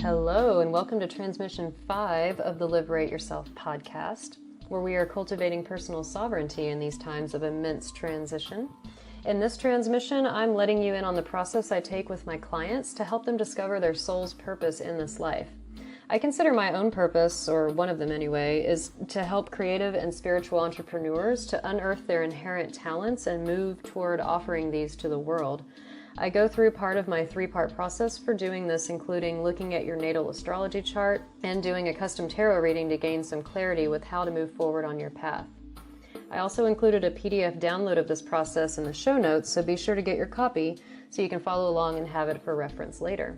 Hello, and welcome to Transmission 5 of the Liberate Yourself podcast, where we are cultivating personal sovereignty in these times of immense transition. In this transmission, I'm letting you in on the process I take with my clients to help them discover their soul's purpose in this life. I consider my own purpose, or one of them anyway, is to help creative and spiritual entrepreneurs to unearth their inherent talents and move toward offering these to the world. I go through part of my 3-part process for doing this, including looking at your natal astrology chart and doing a custom tarot reading to gain some clarity with how to move forward on your path. I also included a PDF download of this process in the show notes, so be sure to get your copy so you can follow along and have it for reference later.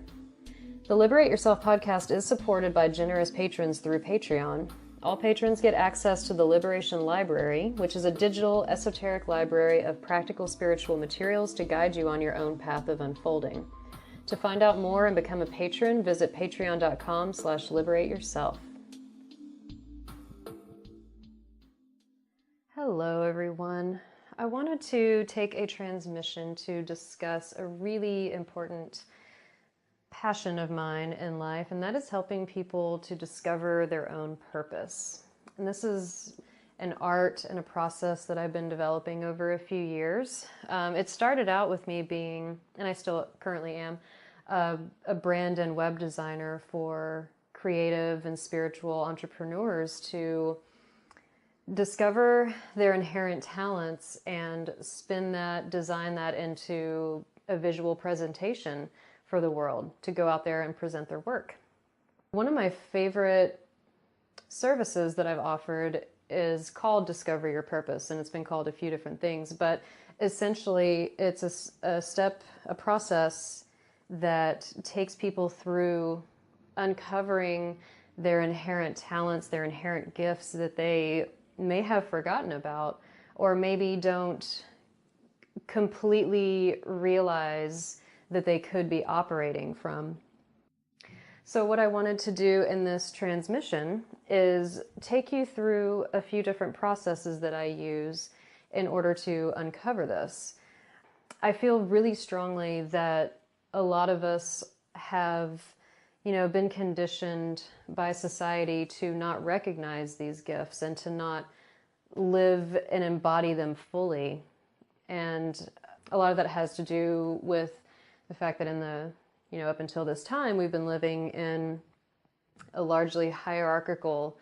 The Liberate Yourself podcast is supported by generous patrons through Patreon. All patrons get access to the Liberation Library, which is a digital, esoteric library of practical spiritual materials to guide you on your own path of unfolding. To find out more and become a patron, visit patreon.com/liberateyourself. Hello, everyone. I wanted to take a transmission to discuss a really important passion of mine in life, and that is helping people to discover their own purpose. And this is an art and a process that I've been developing over a few years. It started out with me being, and I still currently am, a brand and web designer for creative and spiritual entrepreneurs to discover their inherent talents and design that into a visual presentation for the world to go out there and present their work. One of my favorite services that I've offered is called Discover Your Purpose, and it's been called a few different things, but essentially it's a process that takes people through uncovering their inherent talents, their inherent gifts that they may have forgotten about, or maybe don't completely realize that they could be operating from. So what I wanted to do in this transmission is take you through a few different processes that I use in order to uncover this. I feel really strongly that a lot of us have, been conditioned by society to not recognize these gifts and to not live and embody them fully. And a lot of that has to do with the fact that up until this time, we've been living in a largely hierarchical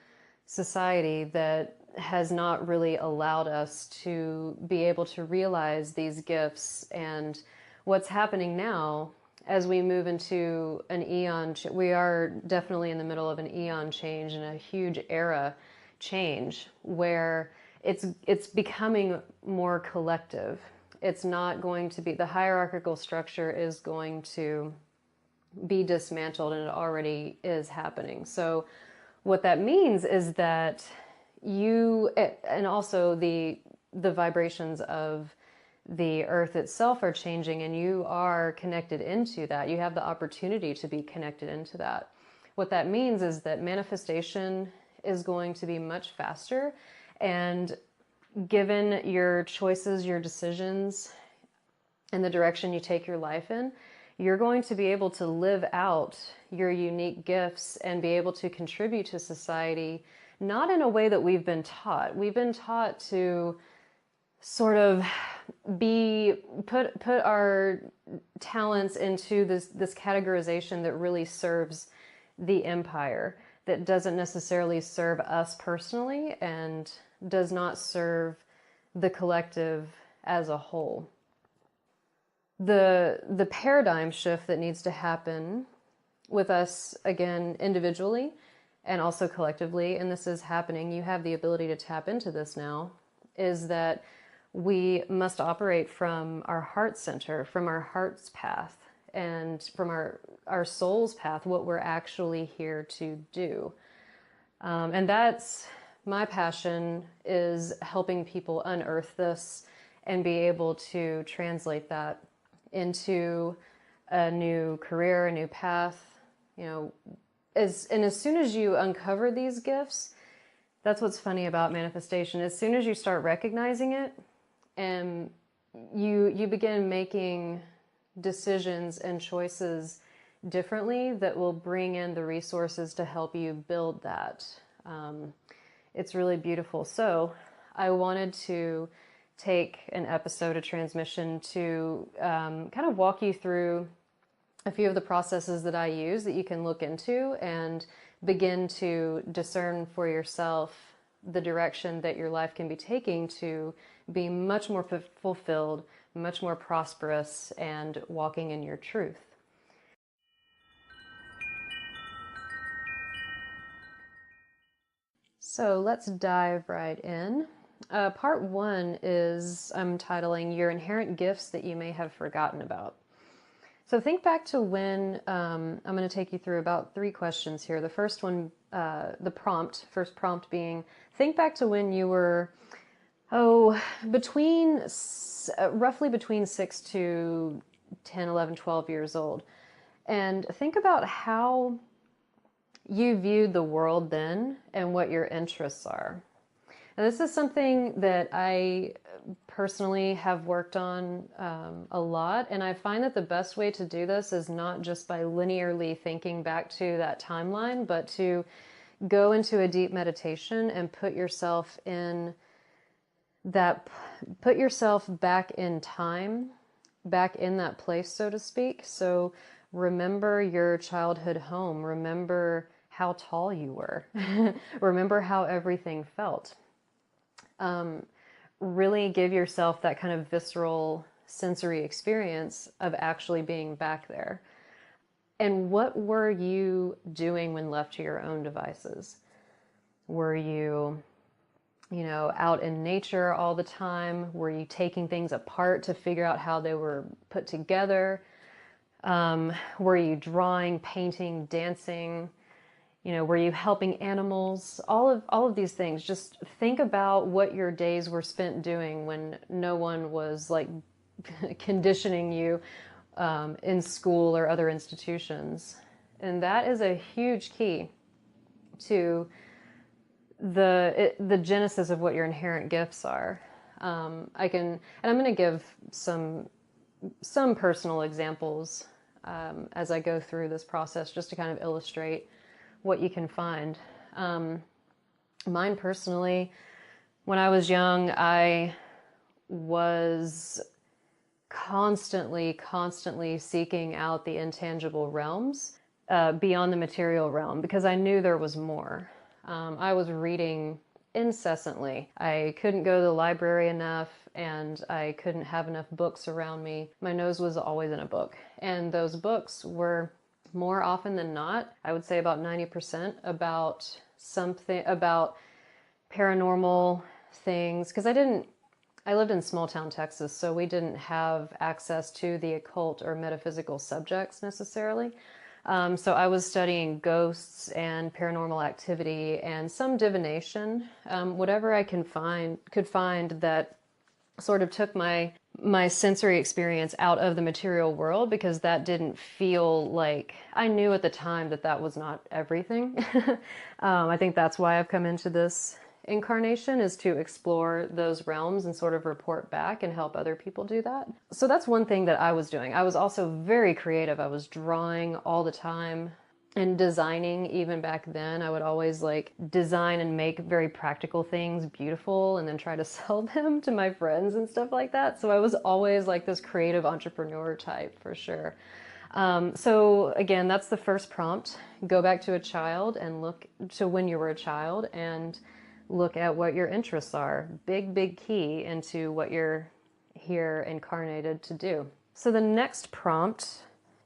society that has not really allowed us to be able to realize these gifts. And what's happening now as we move into an eon, we are definitely in the middle of an eon change and a huge era change where it's becoming more collective. It's not going to be, the hierarchical structure is going to be dismantled, and it already is happening. So what that means is that you, and also the vibrations of the earth itself are changing, and you are connected into that. You have the opportunity to be connected into that. What that means is that manifestation is going to be much faster, and given your choices, your decisions, and the direction you take your life in, you're going to be able to live out your unique gifts and be able to contribute to society, not in a way that we've been taught. We've been taught to sort of put our talents into this categorization that really serves the empire, that doesn't necessarily serve us personally and does not serve the collective as a whole. The paradigm shift that needs to happen with us, again, individually and also collectively, and this is happening, you have the ability to tap into this now, is that we must operate from our heart center, from our heart's path, and from our soul's path, what we're actually here to do. And that's my passion, is helping people unearth this and be able to translate that into a new career, a new path. As soon as you uncover these gifts, That's what's funny about manifestation. As soon as you start recognizing it and you begin making decisions and choices differently that will bring in the resources to help you build that. It's really beautiful. So I wanted to take an episode of transmission to kind of walk you through a few of the processes that I use that you can look into and begin to discern for yourself the direction that your life can be taking to be much more fulfilled, much more prosperous, and walking in your truth. So let's dive right in. Part one is I'm titling Your Inherent Gifts That You May Have Forgotten About. So think back to when, I'm going to take you through about 3 questions here. The first one, first prompt being, think back to when you were, roughly between 6 to 10, 11, 12 years old. And think about how you viewed the world then and what your interests are. And this is something that I personally have worked on a lot, and I find that the best way to do this is not just by linearly thinking back to that timeline, but to go into a deep meditation and put yourself back in time, back in that place, so to speak. So remember your childhood home, remember how tall you were, remember how everything felt. Really give yourself that kind of visceral sensory experience of actually being back there. And what were you doing when left to your own devices? Were you, out in nature all the time? Were you taking things apart to figure out how they were put together? Were you drawing, painting, dancing? Were you helping animals? All of these things. Just think about what your days were spent doing when no one was like conditioning you in school or other institutions. And that is a huge key to the genesis of what your inherent gifts are. And I'm going to give some personal examples as I go through this process, just to kind of illustrate what you can find. Mine personally, when I was young, I was constantly seeking out the intangible realms beyond the material realm, because I knew there was more. I was reading incessantly. I couldn't go to the library enough, and I couldn't have enough books around me. My nose was always in a book, and those books were more often than not, I would say about 90%, about something, about paranormal things, because I lived in small town Texas, so we didn't have access to the occult or metaphysical subjects necessarily. So I was studying ghosts and paranormal activity and some divination, whatever I could find that sort of took my sensory experience out of the material world, because that didn't feel like, I knew at the time that was not everything. I think that's why I've come into this incarnation, is to explore those realms and sort of report back and help other people do that. So that's one thing that I was doing. I was also very creative. I was drawing all the time and designing. Even back then, I would always like design and make very practical things beautiful and then try to sell them to my friends and stuff like that. So I was always like this creative entrepreneur type, for sure. So again, that's the first prompt. Go back to a child and look to when you were a child and look at what your interests are. Big key into what you're here incarnated to do. So the next prompt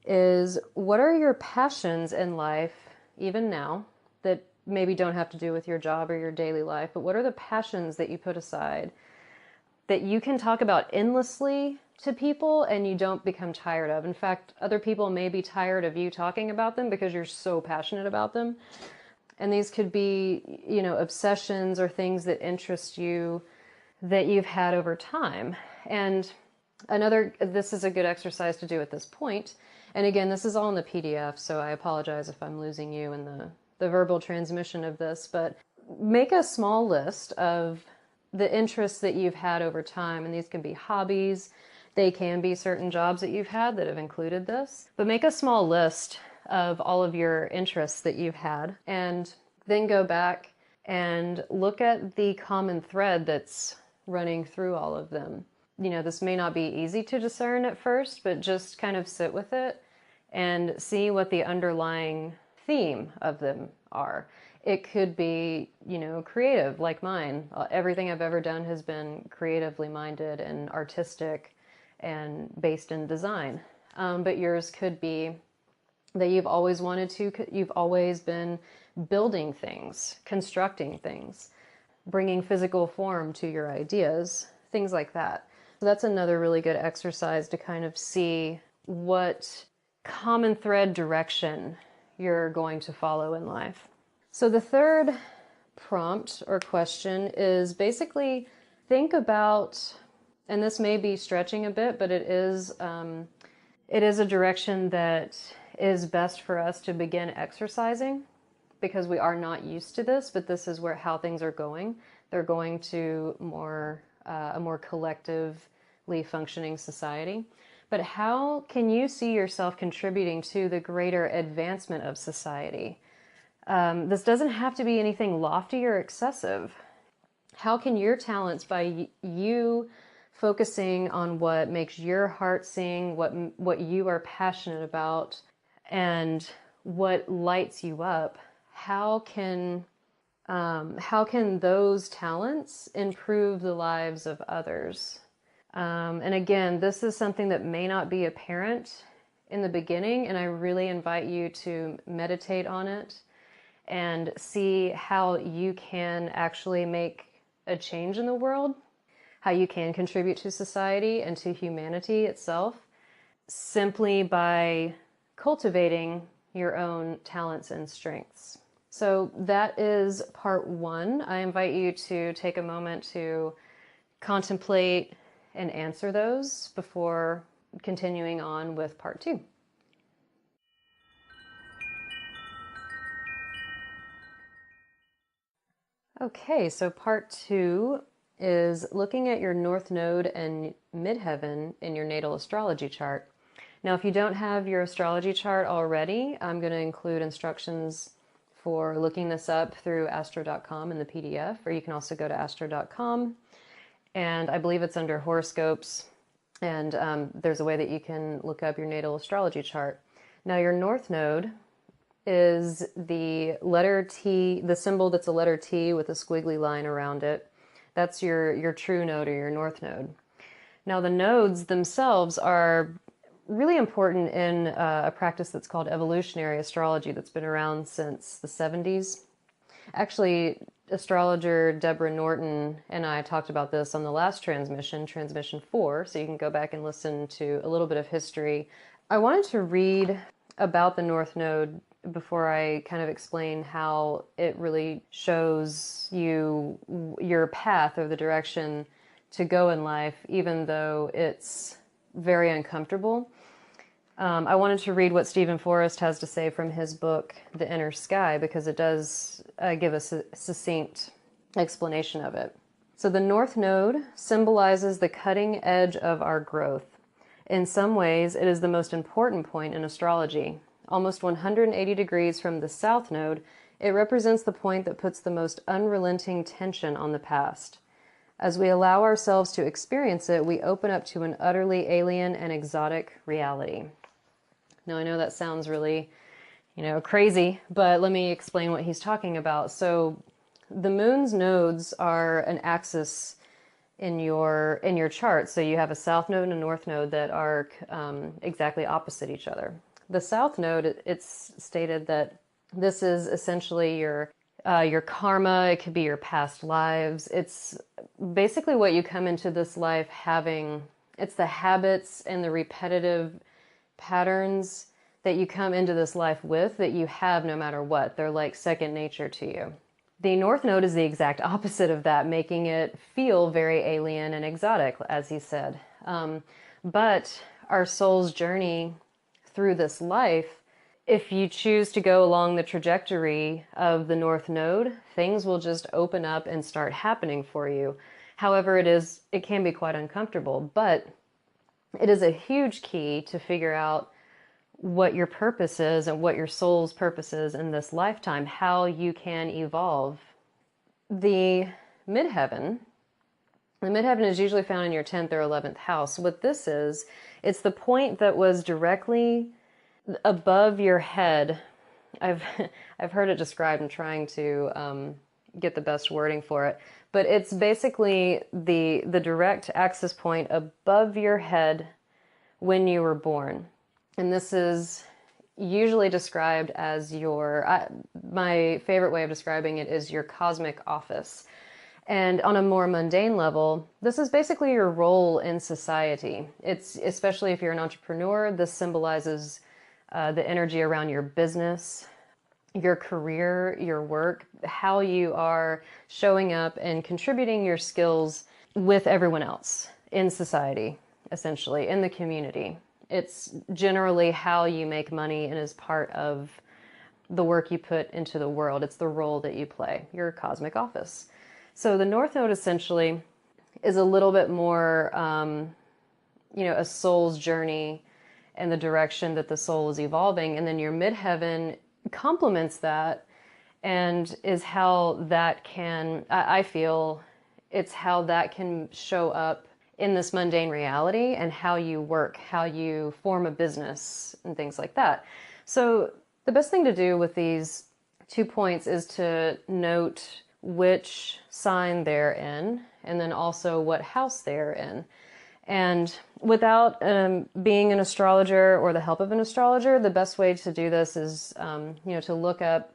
is, what are your passions in life, even now, that maybe don't have to do with your job or your daily life, but what are the passions that you put aside that you can talk about endlessly to people and you don't become tired of? In fact, other people may be tired of you talking about them because you're so passionate about them. And these could be, obsessions or things that interest you that you've had over time. And this is a good exercise to do at this point. And again, this is all in the PDF, so I apologize if I'm losing you in the verbal transmission of this, but make a small list of the interests that you've had over time, and these can be hobbies, they can be certain jobs that you've had that have included this, but make a small list of all of your interests that you've had, and then go back and look at the common thread that's running through all of them. You know, this may not be easy to discern at first, but just kind of sit with it and see what the underlying theme of them are. It could be, you know, creative, like mine. Everything I've ever done has been creatively minded and artistic and based in design. But yours could be that you've always been building things, constructing things, bringing physical form to your ideas, things like that. So that's another really good exercise to kind of see what common thread direction you're going to follow in life. So the third prompt or question is basically think about, and this may be stretching a bit, but it is a direction that is best for us to begin exercising, because we are not used to this, but this is how things are going. They're going to a more collectively functioning society. But how can you see yourself contributing to the greater advancement of society? This doesn't have to be anything lofty or excessive. How can your talents, by you focusing on what makes your heart sing, what you are passionate about, and what lights you up, how can those talents improve the lives of others? And again, this is something that may not be apparent in the beginning, and I really invite you to meditate on it and see how you can actually make a change in the world, how you can contribute to society and to humanity itself, simply by cultivating your own talents and strengths. So that is part one. I invite you to take a moment to contemplate and answer those before continuing on with part two. Okay, so part two is looking at your North Node and Midheaven in your natal astrology chart. Now, if you don't have your astrology chart already, I'm going to include instructions for looking this up through astro.com in the PDF, or you can also go to astro.com, and I believe it's under horoscopes, and there's a way that you can look up your natal astrology chart. Now, your North Node is the letter T, the symbol that's a letter T with a squiggly line around it. That's your true node or your North Node. Now, the nodes themselves are really important in a practice that's called evolutionary astrology that's been around since the 70s. Actually, astrologer Deborah Norton and I talked about this on the last transmission 4, so you can go back and listen to a little bit of history. I wanted to read about the North Node before I kind of explain how it really shows you your path or the direction to go in life, even though it's very uncomfortable. I wanted to read what Stephen Forrest has to say from his book, The Inner Sky, because it does give us a succinct explanation of it. So the North Node symbolizes the cutting edge of our growth. In some ways, it is the most important point in astrology. Almost 180 degrees from the South Node, it represents the point that puts the most unrelenting tension on the past. As we allow ourselves to experience it, we open up to an utterly alien and exotic reality. Now, I know that sounds really, crazy, but let me explain what he's talking about. So the moon's nodes are an axis in your chart. So you have a south node and a north node that are exactly opposite each other. The south node, it's stated that this is essentially your karma. It could be your past lives. It's basically what you come into this life having. It's the habits and the repetitive patterns that you come into this life with that you have no matter what. They're like second nature to you. The North Node is the exact opposite of that, making it feel very alien and exotic, as he said. But our soul's journey through this life if you choose to go along the trajectory of the North Node, things will just open up and start happening for you. However, it can be quite uncomfortable, but it is a huge key to figure out what your purpose is and what your soul's purpose is in this lifetime, how you can evolve. The midheaven is usually found in your 10th or 11th house. What this is, it's the point that was directly above your head. I've heard it described. I'm trying to get the best wording for it, but it's basically the direct access point above your head when you were born. And this is usually described as my favorite way of describing it is your cosmic office. And on a more mundane level, this is basically your role in society. It's, especially if you're an entrepreneur, this symbolizes the energy around your business, your career, your work, how you are showing up and contributing your skills with everyone else in society, essentially, in the community. It's generally how you make money and is part of the work you put into the world. It's the role that you play, your cosmic office. So the North Node essentially is a little bit more, a soul's journey and the direction that the soul is evolving. And then your midheaven complements that and is how that can, I feel, it's how that can show up in this mundane reality and how you work, how you form a business and things like that. So the best thing to do with these 2 points is to note which sign they're in and then also what house they're in. And without being an astrologer or the help of an astrologer, the best way to do this is, to look up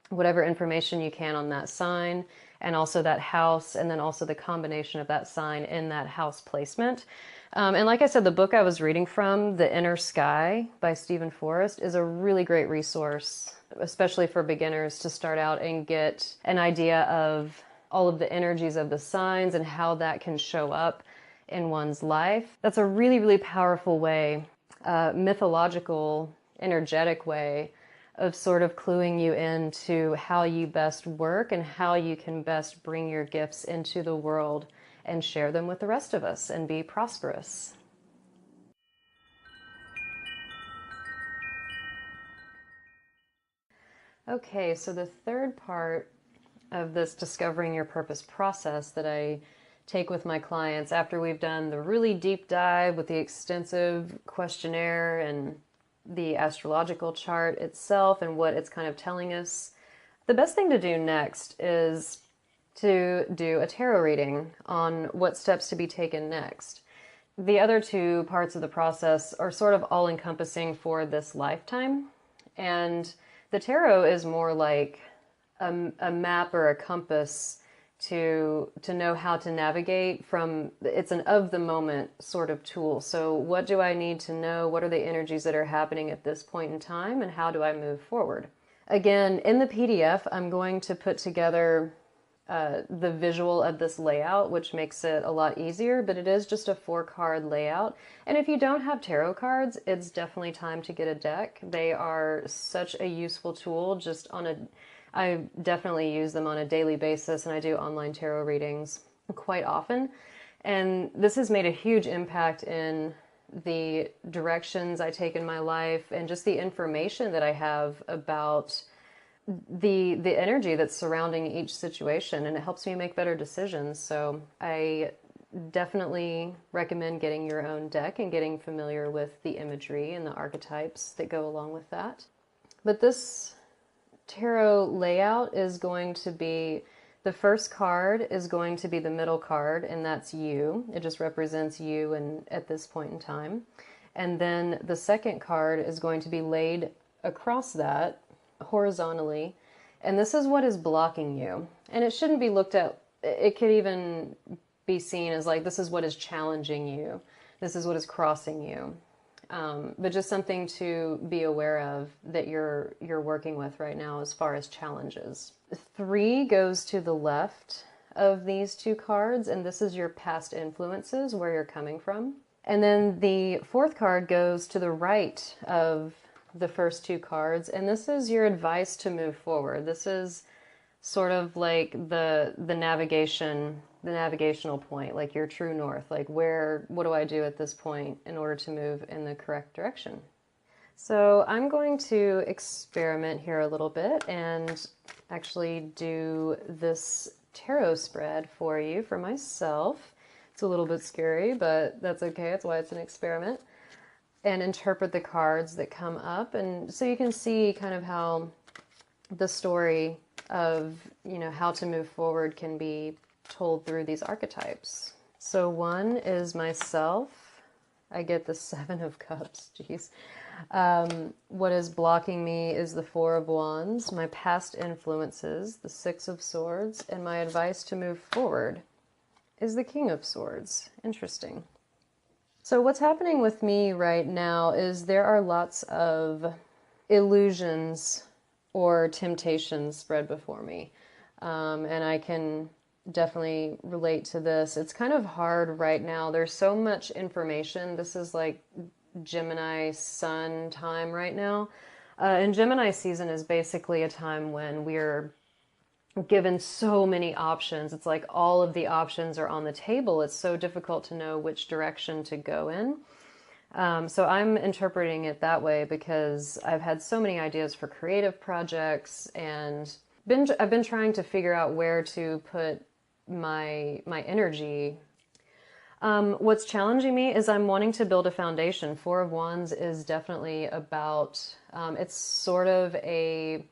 whatever information you can on that sign and also that house, and then also the combination of that sign in that house placement. And like I said, the book I was reading from, The Inner Sky by Stephen Forrest, is a really great resource, especially for beginners, to start out and get an idea of all of the energies of the signs and how that can show up in one's life. That's a really, really powerful way, mythological, energetic way of sort of cluing you into how you best work and how you can best bring your gifts into the world and share them with the rest of us and be prosperous. Okay, so the third part of this discovering your purpose process that I take with my clients after we've done the really deep dive with the extensive questionnaire and the astrological chart itself and what it's kind of telling us, the best thing to do next is to do a tarot reading on what steps to be taken next. The other two parts of the process are sort of all-encompassing for this lifetime, and the tarot is more like a map or a compass to know how to navigate from, it's an of the moment sort of tool. So what do I need to know? What are the energies that are happening at this point in time? And how do I move forward? Again, in the PDF, I'm going to put together the visual of this layout, which makes it a lot easier, but it is just a 4-card layout. And if you don't have tarot cards, it's definitely time to get a deck. They are such a useful tool. I definitely use them on a daily basis, and I do online tarot readings quite often. And this has made a huge impact in the directions I take in my life and just the information that I have about the energy that's surrounding each situation, and it helps me make better decisions. So I definitely recommend getting your own deck and getting familiar with the imagery and the archetypes that go along with that. But this tarot layout is going to be, the first card is going to be the middle card, and that's you. It just represents you and at this point in time. And then the second card is going to be laid across that horizontally, and this is what is blocking you. And it shouldn't be looked at, it could even be seen as like, this is what is challenging you, this is what is crossing you, but just something to be aware of that you're working with right now as far as challenges. 3 goes to the left of these 2 cards, and this is your past influences, where you're coming from. And then the 4th card goes to the right of the first two cards, and this is your advice to move forward. This is sort of like the navigational point, like your true north, like what do I do at this point in order to move in the correct direction? So I'm going to experiment here a little bit and actually do this tarot spread for you, for myself. It's a little bit scary, but that's okay. That's why it's an experiment. And interpret the cards that come up. And so you can see kind of how the story of, how to move forward can be told through these archetypes. So one is myself. I get the Seven of Cups. Jeez. What is blocking me is the Four of Wands, my past influences, the Six of Swords, and my advice to move forward is the King of Swords. Interesting. So what's happening with me right now is there are lots of illusions or temptations spread before me. And I can definitely relate to this. It's kind of hard right now. There's so much information. This is like Gemini sun time right now. And Gemini season is basically a time when we're given so many options. It's like all of the options are on the table. It's so difficult to know which direction to go in. So I'm interpreting it that way because I've had so many ideas for creative projects and I've been trying to figure out where to put my energy. What's challenging me is I'm wanting to build a foundation. Four of Wands is definitely about, it's sort of a,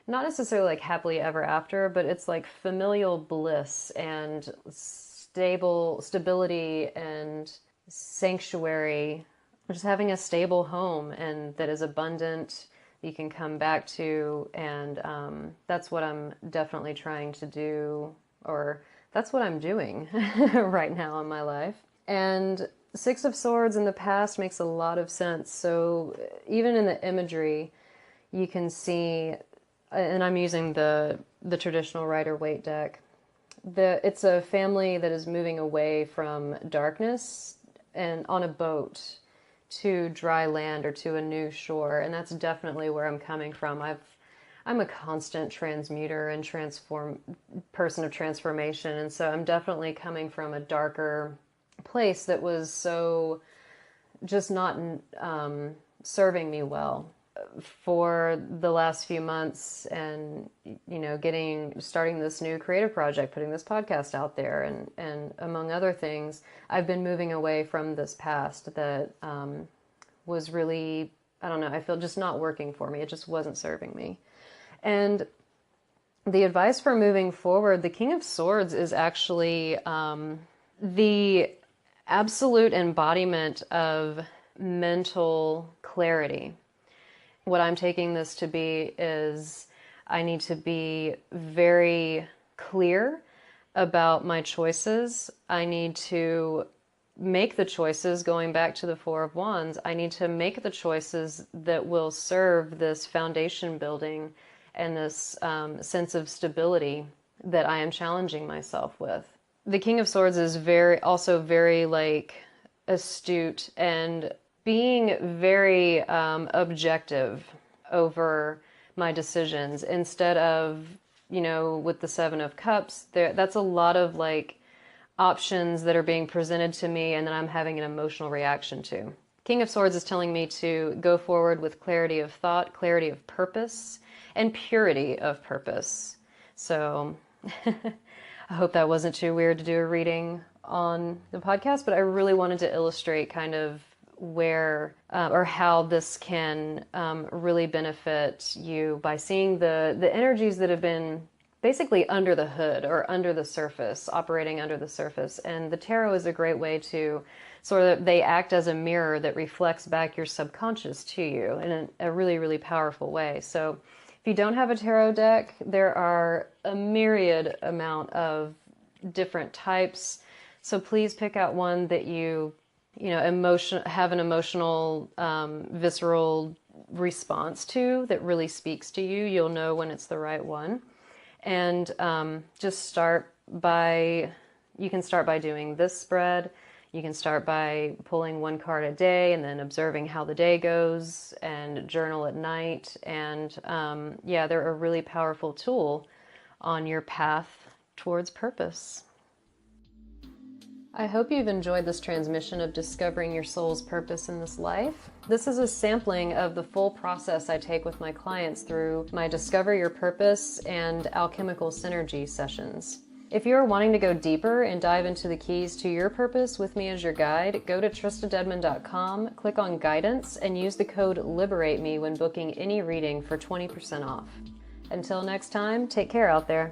not necessarily like happily ever after, but it's like familial bliss and stability and sanctuary, just having a stable home and that is abundant, you can come back to. And that's what I'm definitely trying to do, or that's what I'm doing right now in my life. And Six of Swords in the past makes a lot of sense. So even in the imagery, you can see, and I'm using the traditional Rider-Waite deck, it's a family that is moving away from darkness and on a boat to dry land or to a new shore. And that's definitely where I'm coming from. I'm a constant transmuter and person of transformation. And so I'm definitely coming from a darker place that was so just not serving me well for the last few months. And, starting this new creative project, putting this podcast out there, and among other things, I've been moving away from this past that was really, I don't know, I feel just not working for me. It just wasn't serving me. And the advice for moving forward, the King of Swords is actually the absolute embodiment of mental clarity. What I'm taking this to be is I need to be very clear about my choices. I need to make the choices, going back to the Four of Wands, I need to make the choices that will serve this foundation building and this sense of stability that I am challenging myself with. The King of Swords is also very like astute and being very objective over my decisions instead of, with the Seven of Cups, that's a lot of like options that are being presented to me and that I'm having an emotional reaction to. King of Swords is telling me to go forward with clarity of thought, clarity of purpose, and purity of purpose. So I hope that wasn't too weird to do a reading on the podcast, but I really wanted to illustrate kind of where or how this can really benefit you by seeing the energies that have been basically under the hood or under the surface, operating under the surface. And the tarot is a great way to sort of, they act as a mirror that reflects back your subconscious to you in a really, really powerful way. So if you don't have a tarot deck, there are a myriad amount of different types. So please pick out one that have an emotional, visceral response to that really speaks to you. You'll know when it's the right one. And you can start by doing this spread. You can start by pulling one card a day and then observing how the day goes, and journal at night. And yeah, they're a really powerful tool on your path towards purpose. I hope you've enjoyed this transmission of discovering your soul's purpose in this life. This is a sampling of the full process I take with my clients through my Discover Your Purpose and Alchemical Synergy sessions. If you're wanting to go deeper and dive into the keys to your purpose with me as your guide, go to tristadedmond.com, click on Guidance, and use the code LIBERATEME when booking any reading for 20% off. Until next time, take care out there.